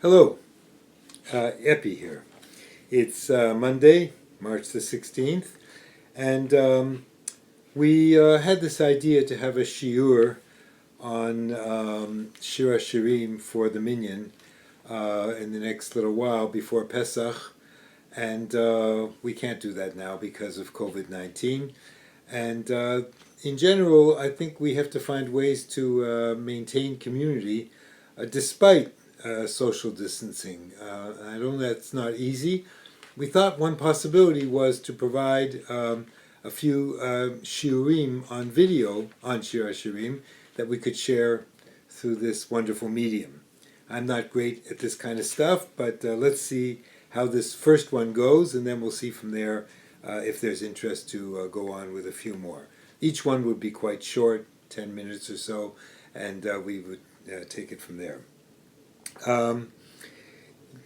Hello, Epi here. It's Monday, March the 16th, and we had this idea to have a shiur on Shir haShirim for the minyan in the next little while before Pesach, and we can't do that now because of COVID-19. And in general, I think we have to find ways to maintain community despite social distancing. I know that's not easy. We thought one possibility was to provide a few shiurim on video on Shir haShirim that we could share through this wonderful medium. I'm not great at this kind of stuff, but let's see how this first one goes, and then we'll see from there if there's interest to go on with a few more. Each one would be quite short, 10 minutes or so, and we would take it from there.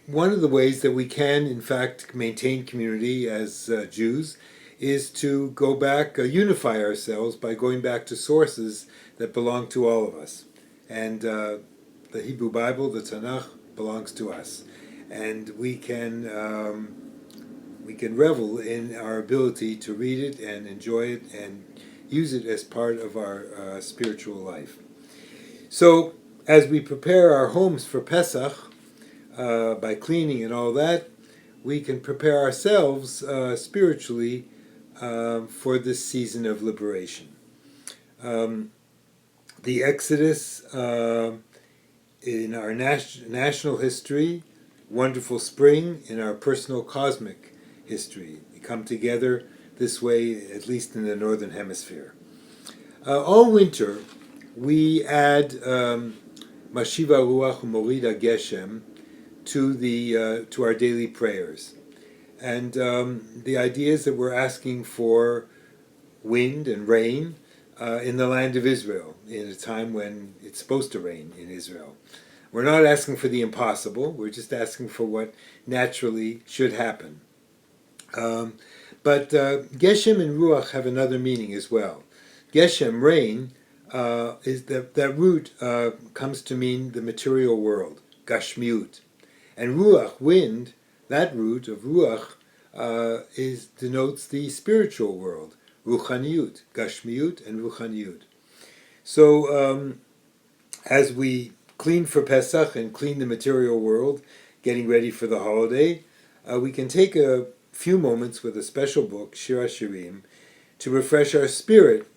One of the ways that we can, in fact, maintain community as Jews is to go back, unify ourselves by going back to sources that belong to all of us. And the Hebrew Bible, the Tanakh, belongs to us. And we can revel in our ability to read it and enjoy it and use it as part of our spiritual life. So, as we prepare our homes for Pesach, by cleaning and all that, we can prepare ourselves spiritually for this season of liberation. The Exodus in our national history, wonderful spring in our personal cosmic history. We come together this way, at least in the Northern Hemisphere. All winter, we add Mashiva Ruach Morida Geshem to our daily prayers, and the idea is that we're asking for wind and rain in the land of Israel in a time when it's supposed to rain in Israel. We're not asking for the impossible. We're just asking for what naturally should happen. But Geshem and Ruach have another meaning as well. Geshem, rain, is that root comes to mean the material world, Gashmiut. And Ruach, wind, that root of Ruach denotes the spiritual world, Ruchaniut, Gashmiut and Ruchaniut. So as we clean for Pesach and clean the material world, getting ready for the holiday, we can take a few moments with a special book, Shir haShirim, to refresh our spirit,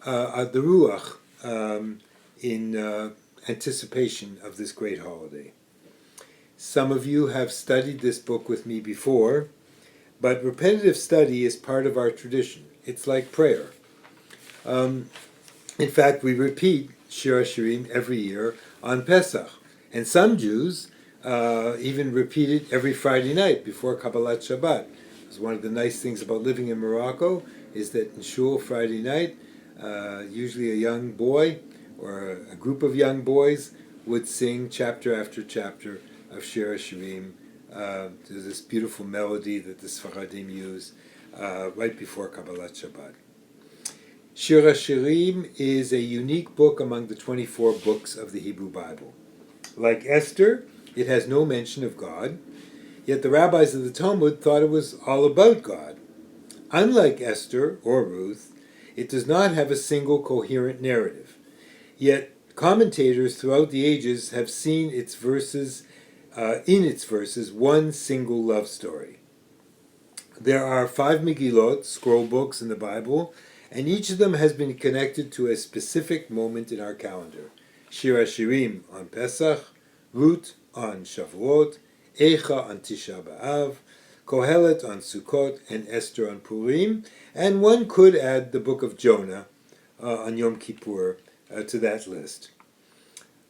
the Ruach, in anticipation of this great holiday. Some of you have studied this book with me before, but repetitive study is part of our tradition. It's like prayer. In fact, we repeat Shir haShirim every year on Pesach, and some Jews even repeat it every Friday night before Kabbalat Shabbat. It's one of the nice things about living in Morocco is that in shul Friday night, usually a young boy or a group of young boys would sing chapter after chapter of Shir haShirim. There's this beautiful melody that the Sfaradim use right before Kabbalat Shabbat. Shir haShirim is a unique book among the 24 books of the Hebrew Bible. Like Esther, it has no mention of God, yet the rabbis of the Talmud thought it was all about God. Unlike Esther or Ruth, it does not have a single coherent narrative. Yet commentators throughout the ages have seen its verses, in its verses, one single love story. There are 5 Megillot, scroll books in the Bible, and each of them has been connected to a specific moment in our calendar. Shir haShirim on Pesach, Ruth on Shavuot, Eicha on Tisha B'Av, Kohelet on Sukkot, and Esther on Purim, and one could add the book of Jonah on Yom Kippur to that list.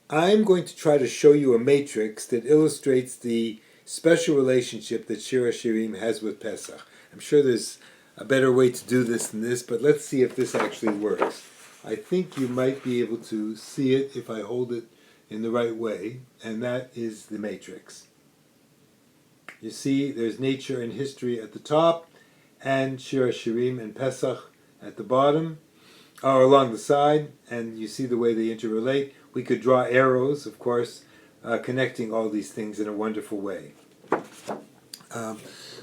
I'm going to try to show you a matrix that illustrates the special relationship that Shir haShirim has with Pesach. I'm sure there's a better way to do this than this, but let's see if this actually works. I think you might be able to see it if I hold it in the right way, and that is the matrix. You see, there's nature and history at the top, and Shir haShirim and Pesach at the bottom, or along the side, and you see the way they interrelate. We could draw arrows, of course, connecting all these things in a wonderful way.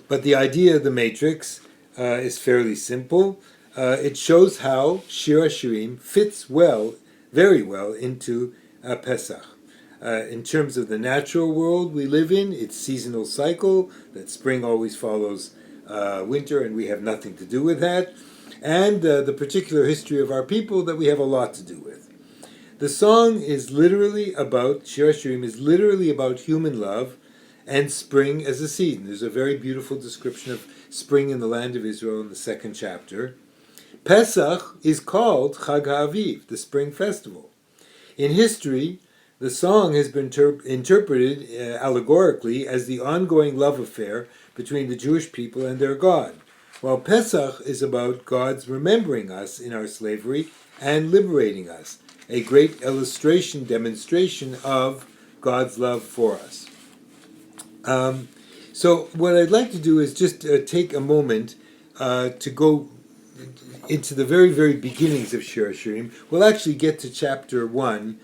But the idea of the matrix is fairly simple. It shows how Shir haShirim fits well, very well, into Pesach. In terms of the natural world we live in, its seasonal cycle, that spring always follows winter and we have nothing to do with that, and the particular history of our people that we have a lot to do with. The song is literally about, Shir haShirim is literally about human love and spring as a season. There's a very beautiful description of spring in the land of Israel in the second chapter. Pesach is called Chag HaAviv, the spring festival. In history, the song has been interpreted allegorically as the ongoing love affair between the Jewish people and their God, while Pesach is about God's remembering us in our slavery and liberating us, a great demonstration of God's love for us. So what I'd like to do is just take a moment to go into the very, very beginnings of Shir haShirim. We'll actually get to chapter 1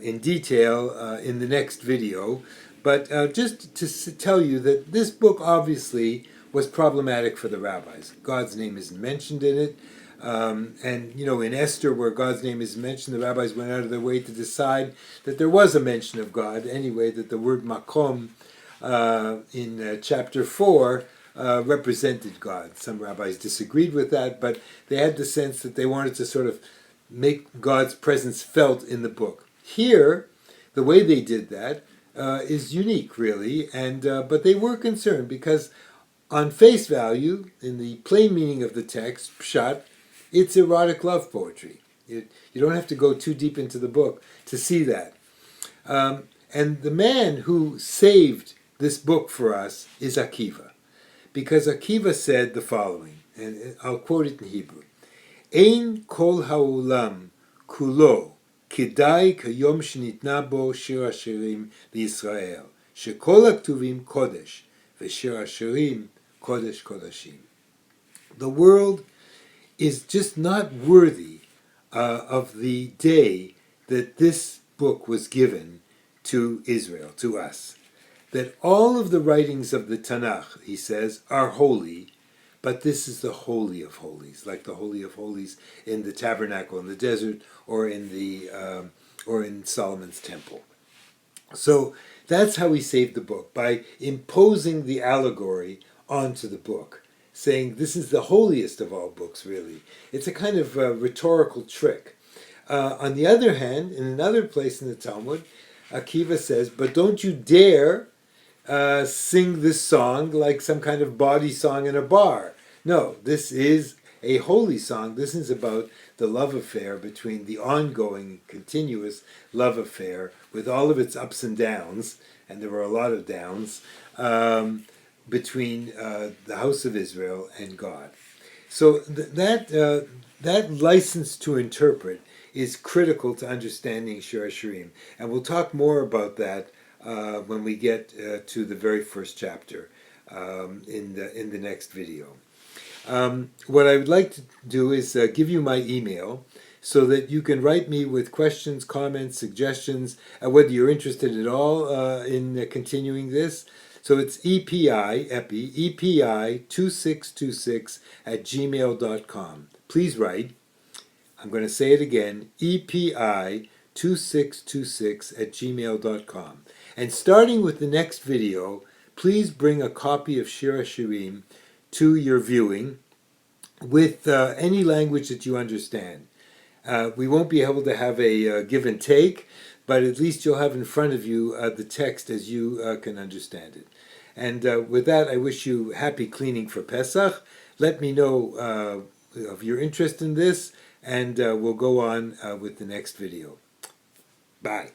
in detail in the next video, but just to tell you that this book obviously was problematic for the rabbis. God's name isn't mentioned in it. And, you know, in Esther, where God's name is mentioned, the rabbis went out of their way to decide that there was a mention of God. Anyway, that the word makom in chapter 4 represented God. Some rabbis disagreed with that, but they had the sense that they wanted to sort of make God's presence felt in the book. Here, the way they did that is unique, really, and but they were concerned because on face value, in the plain meaning of the text, pshat, it's erotic love poetry. You don't have to go too deep into the book to see that. And the man who saved this book for us is Akiva, because Akiva said the following, and I'll quote it in Hebrew: Ein kol ha'olam kulo kidai kayom shenitna bo shir haShirim liYisrael, shekol haktuvim kodesh v'shir haShirim kodesh kodashim. The world is just not worthy of the day that this book was given to Israel, to us. That all of the writings of the Tanakh, he says, are holy, but this is the Holy of Holies, like the Holy of Holies in the tabernacle in the desert, or in Solomon's temple. So that's how he saved the book, by imposing the allegory onto the book, saying this is the holiest of all books, really. It's a kind of rhetorical trick. On the other hand, in another place in the Talmud, Akiva says, but don't you dare sing this song like some kind of bawdy song in a bar. No, this is a holy song. This is about the love affair between the ongoing, continuous love affair with all of its ups and downs, and there were a lot of downs, between the house of Israel and God. So that license to interpret is critical to understanding Shir haShirim, and we'll talk more about that when we get to the very first chapter in the next video. What I would like to do is give you my email so that you can write me with questions, comments, suggestions, whether you're interested at all in continuing this. So it's epi2626 Please write. I'm going to say it again, epi2626 And starting with the next video, please bring a copy of Shir haShirim to your viewing with any language that you understand. We won't be able to have a give and take, but at least you'll have in front of you the text as you can understand it. And with that, I wish you happy cleaning for Pesach. Let me know of your interest in this, and we'll go on with the next video. Bye.